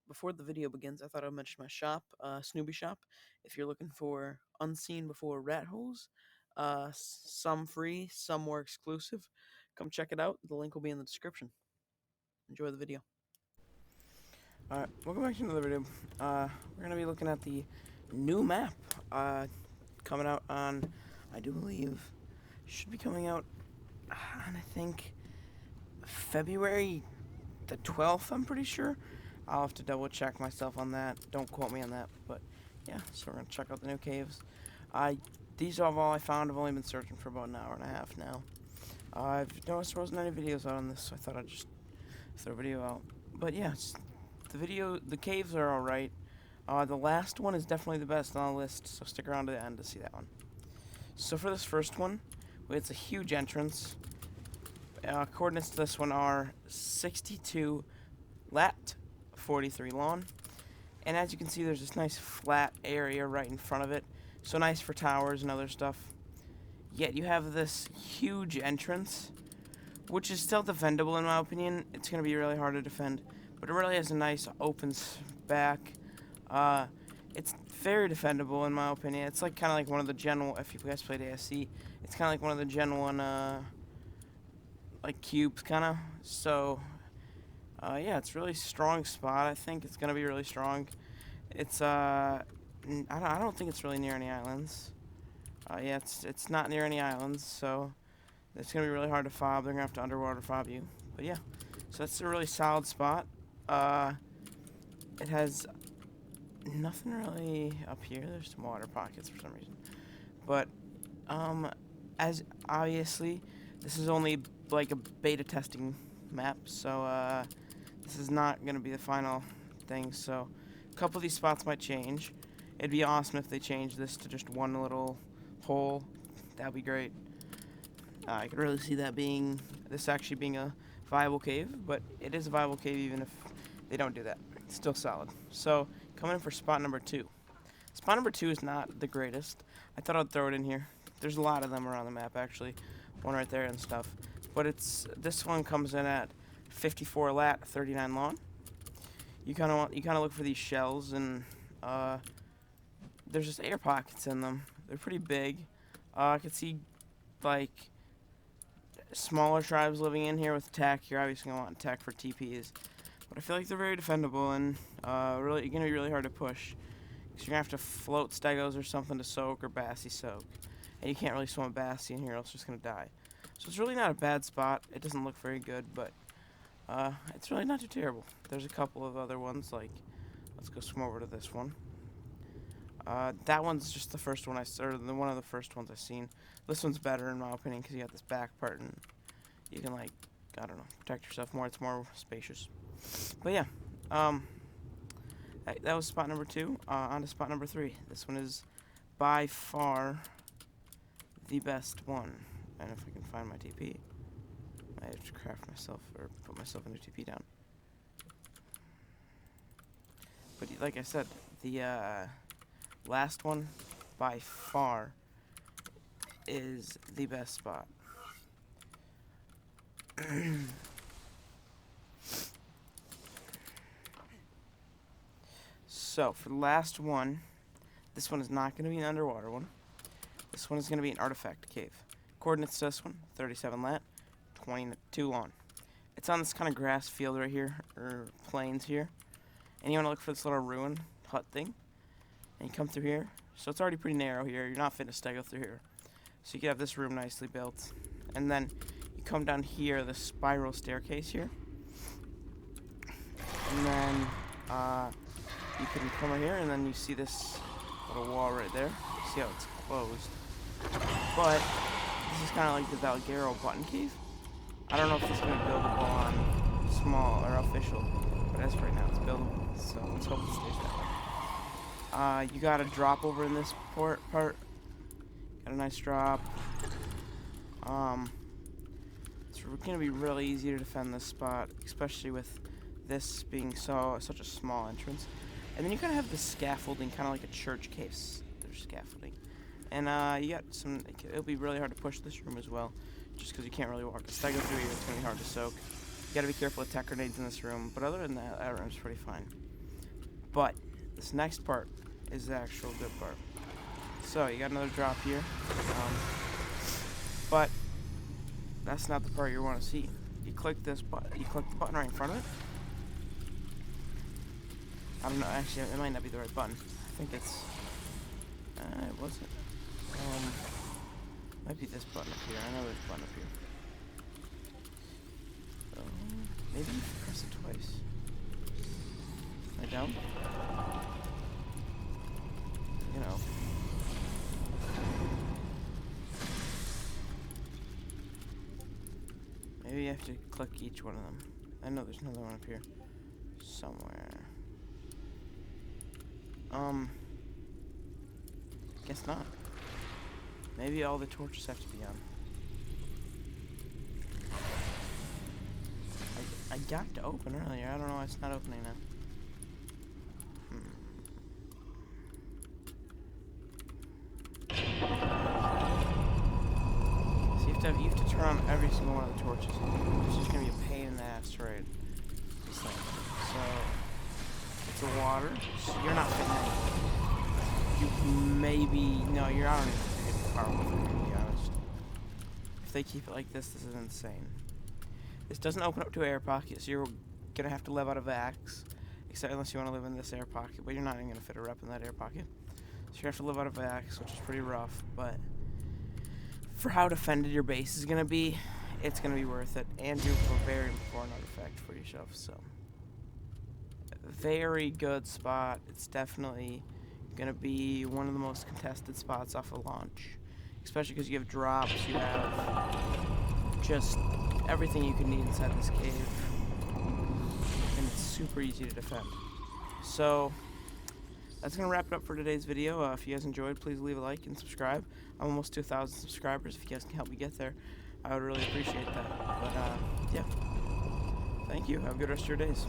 before the video begins, I thought I'd mention my shop, SNUBY shop. If you're looking for unseen before rat holes, some free, some more exclusive, come check it out. The link will be in the description. Enjoy the video. Alright, welcome back to another video. We're going to be looking at the new map, coming out on, I do believe, should be coming out on, I think, February the 12th, I'm pretty sure. I'll have to double check myself on that. Don't quote me on that, but yeah, so we're going to check out the new caves. These are all I found. I've only been searching for about an hour and a half now. I've noticed there wasn't any videos out on this, so I thought I'd just throw a video out. But yeah, the caves are alright. The last one is definitely the best on the list, so stick around to the end to see that one. So for this first one, it's a huge entrance. Coordinates to this one are 62 lat, 43 long. And as you can see, there's this nice flat area right in front of it. So nice for towers and other stuff. Yet you have this huge entrance, which is still defendable in my opinion. It's going to be really hard to defend, but it really has a nice open back. It's very defendable in my opinion. It's like kind of like one of the Gen 1, if you guys played ASC, it's kind of like one of the Gen 1 like cubes kind of. So yeah, it's really strong spot. I think it's gonna be really strong. It's I don't think it's really near any islands. Yeah, it's not near any islands, so it's gonna be really hard to fob. They're gonna have to underwater fob you. But yeah, so that's a really solid spot. It has nothing really up here. There's some water pockets for some reason, but as obviously this is only like a beta testing map, so this is not gonna be the final thing. So a couple of these spots might change. It'd be awesome if they changed this to just one little hole. That'd be great. I could really see that this actually being a viable cave, but it is a viable cave even if they don't do that. It's still solid. So coming in for spot number 2. Spot number 2 is not the greatest. I thought I'd throw it in here. There's a lot of them around the map actually. One right there and stuff. But this one comes in at 54 lat, 39 long. You kind of look for these shells, and there's just air pockets in them. They're pretty big. I could see like smaller tribes living in here with tech. You're obviously gonna want tech for TPs, but I feel like they're very defendable and really gonna be really hard to push. Cause you're gonna have to float stegos or something to soak, or bassy soak, and you can't really swim a bassy in here, else you're just gonna die. So it's really not a bad spot. It doesn't look very good, but it's really not too terrible. There's a couple of other ones, like, let's go swim over to this one. That one's just the first one one of the first ones I've seen. This one's better in my opinion because you got this back part and you can, like, I don't know, protect yourself more. It's more spacious. But yeah, that was spot number 2. On to spot number 3. This one is by far the best one. And if I can find my TP, I have to craft myself, or put myself in the TP down. But like I said, the last one, by far, is the best spot. So, for the last one, this one is not going to be an underwater one. This one is going to be an artifact cave. Coordinates to this one, 37 lat, 22 long. It's on this kind of grass field right here, or plains here. And you want to look for this little ruin hut thing. And you come through here. So it's already pretty narrow here. You're not fitting to stego through here. So you can have this room nicely built. And then you come down here, the spiral staircase here. And then you can come right here, and then you see this little wall right there. See how it's closed. But this is kind of like the Valguero button cave. I don't know if this is going to be buildable on small or official, but as of right now it's buildable, so let's hope it stays that way. You got a drop over in this part. Got a nice drop. It's going to be really easy to defend this spot, especially with this being such a small entrance. And then you kind of have the scaffolding, kind of like a church case. There's scaffolding. And you got some, it'll be really hard to push this room as well, just because you can't really walk the stego through here. It's going to be hard to soak. You got to be careful with tech grenades in this room, but other than that, that room's pretty fine. But this next part is the actual good part. So you got another drop here, but that's not the part you want to see. You click this button. You click the button right in front of it. I don't know. Actually, it might not be the right button. I think it's. It wasn't. Might be this button up here. I know there's a button up here. Maybe you can press it twice. I don't. You know. Maybe you have to click each one of them. I know there's another one up here. Somewhere. Guess not. Maybe all the torches have to be on. I got it to open earlier. I don't know why it's not opening now. So you have to turn on every single one of the torches. It's just gonna be a pain in the ass to raid this thing. So it's the water. So you're not fitting anything. You maybe no, you're not even gonna get far with it, to be honest. If they keep it like this is insane. This doesn't open up to air pocket, so you're gonna have to live out of vacs, except unless you want to live in this air pocket. But you're not even gonna fit a rep in that air pocket, so you have to live out of vacs, which is pretty rough. But for how defended your base is gonna be, it's gonna be worth it, and do a very important artifact for yourself. So, very good spot. It's definitely gonna be one of the most contested spots off a launch, especially because you have drops, you have just everything you can need inside this cave, and it's super easy to defend. So that's gonna wrap it up for today's video. If you guys enjoyed, please leave a like and subscribe. I'm almost to 1,000 subscribers. If you guys can help me get there, I would really appreciate that. But yeah, thank you. Have a good rest of your days.